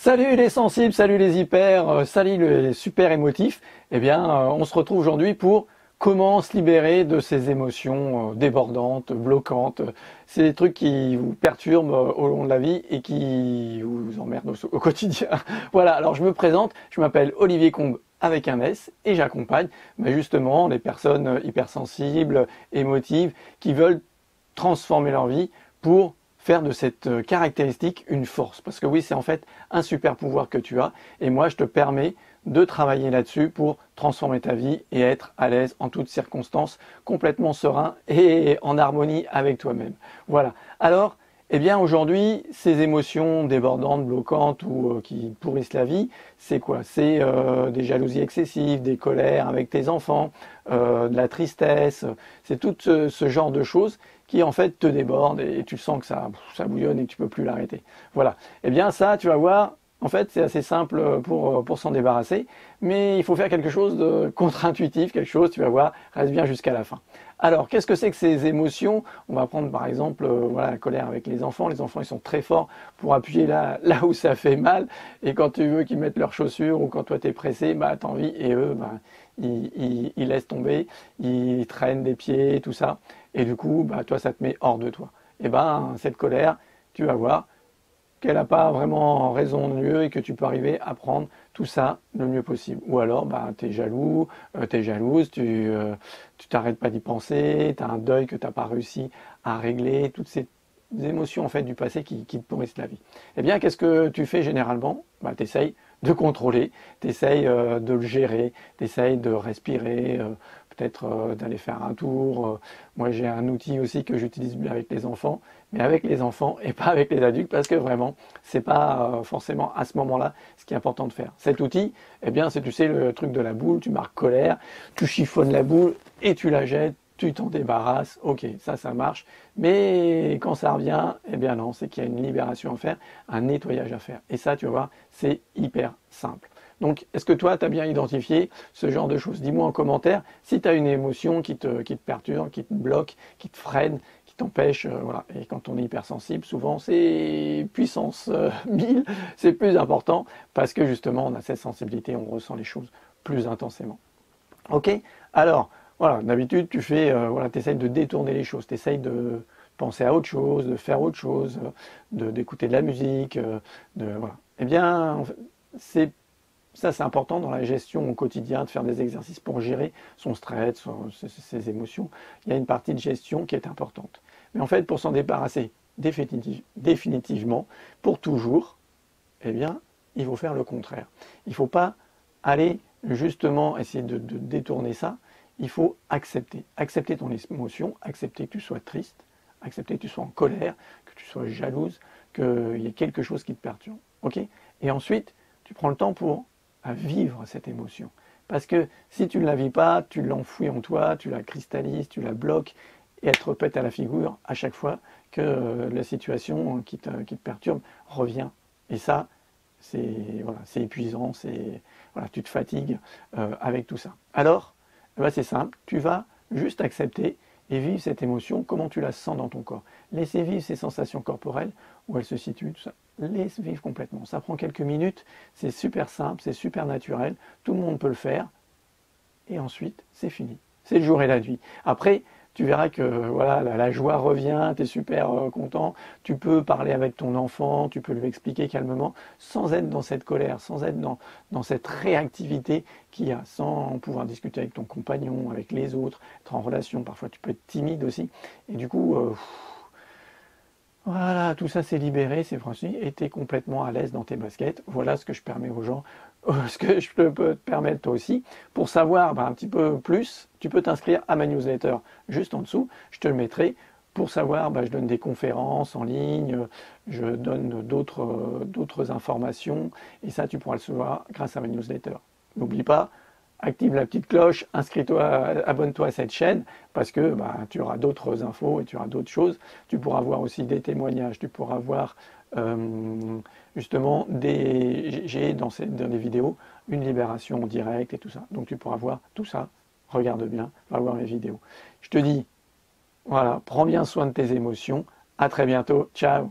Salut les sensibles, salut les hyper, salut les super émotifs. Eh bien, on se retrouve aujourd'hui pour comment se libérer de ces émotions débordantes, bloquantes. C'est des trucs qui vous perturbent au long de la vie et qui vous emmerdent au quotidien. Voilà, alors je me présente, je m'appelle Olivier Combe avec un S et j'accompagne justement les personnes hypersensibles, émotives, qui veulent transformer leur vie pour faire de cette caractéristique une force. Parce que oui, c'est en fait un super pouvoir que tu as. Et moi, je te permets de travailler là-dessus pour transformer ta vie et être à l'aise en toutes circonstances, complètement serein et en harmonie avec toi-même. Voilà. Alors, eh bien aujourd'hui, ces émotions débordantes, bloquantes ou qui pourrissent la vie, c'est quoi? C'est des jalousies excessives, des colères avec tes enfants, de la tristesse, c'est tout ce genre de choses qui en fait te débordent et tu sens que ça bouillonne et que tu peux plus l'arrêter. Voilà. Eh bien ça, tu vas voir, en fait c'est assez simple pour s'en débarrasser, mais il faut faire quelque chose de contre-intuitif, quelque chose, tu vas voir, reste bien jusqu'à la fin. Alors, qu'est-ce que c'est que ces émotions? On va prendre par exemple voilà, la colère avec les enfants. Les enfants, ils sont très forts pour appuyer là où ça fait mal. Et quand tu veux qu'ils mettent leurs chaussures ou quand toi tu es pressé, bah, t'as envie. Et eux, bah, ils laissent tomber, ils traînent des pieds, tout ça. Et du coup, bah, toi, ça te met hors de toi. Et ben, cette colère, tu vas voir qu'elle n'a pas vraiment raison de mieux et que tu peux arriver à prendre tout ça le mieux possible. Ou alors, bah, tu es jaloux, tu es jalouse, tu t'arrêtes pas d'y penser, tu as un deuil que tu n'as pas réussi à régler, toutes ces émotions en fait du passé qui te pourrissent la vie. Eh bien, qu'est-ce que tu fais généralement? Bah, tu essayes de contrôler, tu essayes de le gérer, tu essayes de respirer, peut-être d'aller faire un tour. Moi, j'ai un outil aussi que j'utilise avec les enfants, mais avec les enfants et pas avec les adultes, parce que vraiment, c'est pas forcément à ce moment-là ce qui est important de faire. Cet outil, eh bien, c'est, tu sais, le truc de la boule, tu marques colère, tu chiffonnes la boule et tu la jettes, tu t'en débarrasses, ok, ça marche, mais quand ça revient, eh bien non, c'est qu'il y a une libération à faire, un nettoyage à faire. Et ça, tu vas voir, c'est hyper simple. Donc, est-ce que toi, tu as bien identifié ce genre de choses? Dis-moi en commentaire si tu as une émotion qui te perturbe, qui te bloque, qui te freine, qui t'empêche. Voilà. Et quand on est hypersensible, souvent, c'est puissance 1000, c'est plus important parce que justement, on a cette sensibilité, on ressent les choses plus intensément. Ok? Alors, voilà, d'habitude, tu fais, voilà, essayes de détourner les choses, tu essayes de penser à autre chose, de faire autre chose, d'écouter de la musique, voilà. Eh bien, en fait, c'est important dans la gestion au quotidien de faire des exercices pour gérer son stress, ses émotions. Il y a une partie de gestion qui est importante. Mais en fait, pour s'en débarrasser définitivement, pour toujours, eh bien, il faut faire le contraire. Il ne faut pas aller justement essayer de détourner ça. Il faut accepter. Accepter ton émotion, accepter que tu sois triste, accepter que tu sois en colère, que tu sois jalouse, qu'il y ait quelque chose qui te perturbe. Okay? Et ensuite, tu prends le temps pour vivre cette émotion. Parce que si tu ne la vis pas, tu l'enfouis en toi, tu la cristallises, tu la bloques, et elle te répète à la figure à chaque fois que la situation qui te perturbe revient. Et ça, c'est voilà, épuisant, voilà, tu te fatigues avec tout ça. Alors, ben c'est simple, tu vas juste accepter et vivre cette émotion, comment tu la sens dans ton corps. Laissez vivre ces sensations corporelles, où elles se situent, tout ça. Laisse vivre complètement. Ça prend quelques minutes, c'est super simple, c'est super naturel, tout le monde peut le faire, et ensuite, c'est fini. C'est le jour et la nuit. Après, tu verras que voilà, la joie revient, tu es super content, tu peux parler avec ton enfant, tu peux lui expliquer calmement, sans être dans cette colère, sans être dans cette réactivité qu'il y a, sans pouvoir discuter avec ton compagnon, avec les autres, être en relation, parfois tu peux être timide aussi, et du coup, voilà, tout ça c'est libéré, c'est franchi, et tu es complètement à l'aise dans tes baskets. Voilà ce que je permets aux gens, ce que je peux te permettre toi aussi. Pour savoir un petit peu plus, tu peux t'inscrire à ma newsletter juste en dessous, je te le mettrai. Pour savoir, je donne des conférences en ligne, je donne d'autres informations, et ça tu pourras le savoir grâce à ma newsletter. N'oublie pas, active la petite cloche, inscris-toi, abonne-toi à cette chaîne, parce que tu auras d'autres infos et tu auras d'autres choses. Tu pourras voir aussi des témoignages, tu pourras voir justement j'ai dans les vidéos une libération en direct et tout ça. Donc tu pourras voir tout ça. Regarde bien, va voir mes vidéos. Je te dis, voilà, prends bien soin de tes émotions. À très bientôt. Ciao.